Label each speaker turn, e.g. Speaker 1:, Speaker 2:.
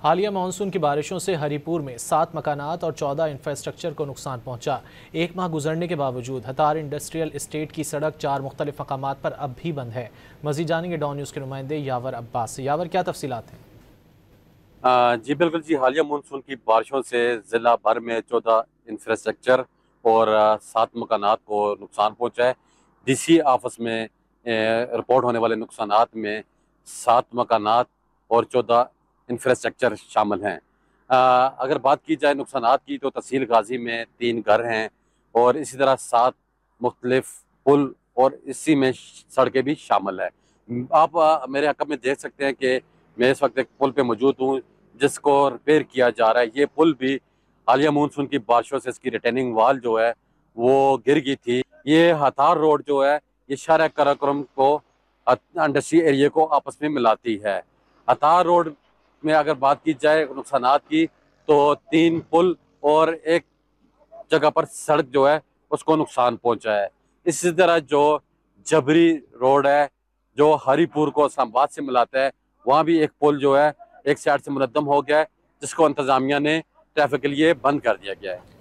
Speaker 1: हालिया मानसून की बारिशों से हरिपुर में 7 मकानात और 14 इंफ्रास्ट्रक्चर को नुकसान पहुंचा। एक माह गुजरने के बावजूद हतार इंडस्ट्रियल इस्टेट की सड़क 4 मुख्तलिफ मकामात पर अब भी बंद है। मजीद जानेंगे डॉन न्यूज़ के नुमाइंदे यावर अब्बास से। यावर, क्या तफसीलात हैं?
Speaker 2: जी बिल्कुल जी, हालिया मानसून की बारिशों से ज़िला भर में 14 इंफ्रास्ट्रक्चर और 7 मकानात को नुकसान पहुंचा है। डीसी ऑफिस में रिपोर्ट होने वाले नुकसानात में 7 मकानात और 14 इंफ्रास्ट्रक्चर शामिल हैं। अगर बात की जाए नुकसानात की, तो तहसील गाजी में 3 घर हैं और इसी तरह 7 मुख्तलिफ पुल और इसी में सड़कें भी शामिल है। आप मेरे अक़ब में देख सकते हैं कि मैं इस वक्त एक पुल पे मौजूद हूँ जिसको रिपेयर किया जा रहा है। ये पुल भी हालिया मानसून की बारिशों से इसकी रिटेनिंग वाल जो है वो गिर गई थी। ये हतार रोड जो है ये शाहरा कराक्रम को इंडस्ट्री एरिया को आपस में मिलाती है। हतार रोड में अगर बात की जाए नुकसानात की, तो 3 पुल और एक जगह पर सड़क जो है उसको नुकसान पहुंचा है। इसी तरह जो जबरी रोड है जो हरीपुर को इस्लामाबाद से मिलाता है, वहाँ भी एक पुल जो है एक साइड से मुनद्दम हो गया है, जिसको इंतजामिया ने ट्रैफिक के लिए बंद कर दिया गया है।